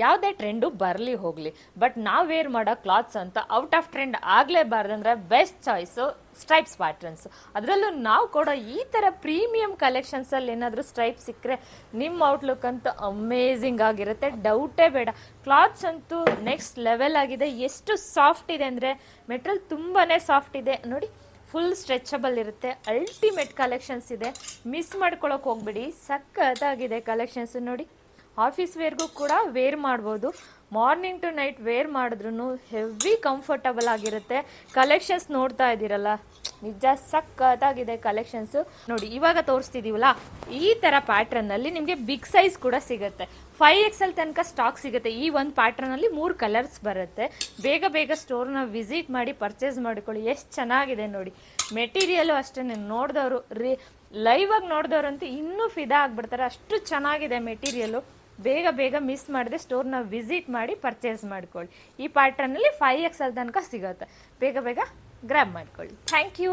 ಯಾವುದೇ ಟ್ರೆಂಡು ಬರಲಿ ಹೋಗಲಿ, ಬಟ್ ನಾವು ವೇರ್ ಮಾಡೋ ಕ್ಲಾತ್ಸ್ ಅಂತ ಔಟ್ ಆಫ್ ಟ್ರೆಂಡ್ ಆಗಲೇಬಾರ್ದಂದ್ರೆ ಬೆಸ್ಟ್ ಚಾಯ್ಸು ಸ್ಟ್ರೈಪ್ಸ್ ಪ್ಯಾಟ್ರನ್ಸ್. ಅದರಲ್ಲೂ ನಾವು ಕೊಡೋ ಈ ಥರ ಪ್ರೀಮಿಯಂ ಕಲೆಕ್ಷನ್ಸಲ್ಲಿ ಏನಾದರೂ ಸ್ಟ್ರೈಪ್ ಸಿಕ್ಕರೆ ನಿಮ್ಮ ಔಟ್ಲುಕ್ ಅಂತೂ ಅಮೇಝಿಂಗ್ ಆಗಿರುತ್ತೆ, ಡೌಟೇ ಬೇಡ. ಕ್ಲಾತ್ಸ್ ಅಂತೂ ನೆಕ್ಸ್ಟ್ ಲೆವೆಲ್ ಆಗಿದೆ. ಎಷ್ಟು ಸಾಫ್ಟ್ ಇದೆ ಅಂದರೆ ಮೆಟೀರಿಯಲ್ ತುಂಬಾ ಸಾಫ್ಟ್ ಇದೆ ನೋಡಿ. ಫುಲ್ ಸ್ಟ್ರೆಚಬಲ್ ಇರುತ್ತೆ. ಅಲ್ಟಿಮೇಟ್ ಕಲೆಕ್ಷನ್ಸ್ ಇದೆ, ಮಿಸ್ ಮಾಡ್ಕೊಳಕ್ಕೆ ಹೋಗ್ಬಿಡಿ. ಸಖತ್ತಾಗಿದೆ ಕಲೆಕ್ಷನ್ಸ್ ನೋಡಿ. ಆಫೀಸ್ ವೇರ್ಗೂ ಕೂಡ ವೇರ್ ಮಾಡ್ಬೋದು. ಮಾರ್ನಿಂಗ್ ಟು ನೈಟ್ ವೇರ್ ಮಾಡಿದ್ರು ಹೆವಿ ಕಂಫರ್ಟಬಲ್ ಆಗಿರುತ್ತೆ. ಕಲೆಕ್ಷನ್ಸ್ ನೋಡ್ತಾ ಇದ್ದೀರಲ್ಲ, ನಿಜ ಸಖತ್ತಾಗಿದೆ ಕಲೆಕ್ಷನ್ಸು ನೋಡಿ. ಇವಾಗ ತೋರಿಸ್ತಿದ್ದೀವಲ್ಲ ಈ ಥರ ಪ್ಯಾಟ್ರನ್ನಲ್ಲಿ ನಿಮಗೆ ಬಿಗ್ ಸೈಜ್ ಕೂಡ ಸಿಗುತ್ತೆ. 5XL ತನಕ ಸ್ಟಾಕ್ ಸಿಗುತ್ತೆ. ಈ ಒಂದು ಪ್ಯಾಟ್ರನಲ್ಲಿ 3 ಕಲರ್ಸ್ ಬರುತ್ತೆ. ಬೇಗ ಬೇಗ ಸ್ಟೋರ್ನ ವಿಸಿಟ್ ಮಾಡಿ ಪರ್ಚೇಸ್ ಮಾಡಿಕೊಳ್ಳಿ. ಎಷ್ಟು ಚೆನ್ನಾಗಿದೆ ನೋಡಿ. ಮೆಟೀರಿಯಲು ಅಷ್ಟೇ, ನೋಡಿದವರು ಲೈವ್ ಆಗಿ ನೋಡಿದವ್ರಂತೂ ಇನ್ನೂ ಫಿದಾ ಆಗಿಬಿಡ್ತಾರೆ, ಅಷ್ಟು ಚೆನ್ನಾಗಿದೆ ಮೆಟೀರಿಯಲು. ಬೇಗ ಬೇಗ ಮಿಸ್ ಮಾಡದೆ ಸ್ಟೋರ್ನ ವಿಸಿಟ್ ಮಾಡಿ ಪರ್ಚೇಸ್ ಮಾಡ್ಕೊಳ್ಳಿ. ಈ ಪ್ಯಾಟ್ರನ್ನಲ್ಲಿ 5XL ತನಕ ಸಿಗುತ್ತೆ. ಬೇಗ ಬೇಗ ಗ್ರ್ಯಾಬ್ ಮಾಡ್ಕೊಳ್ಳಿ. Thank you.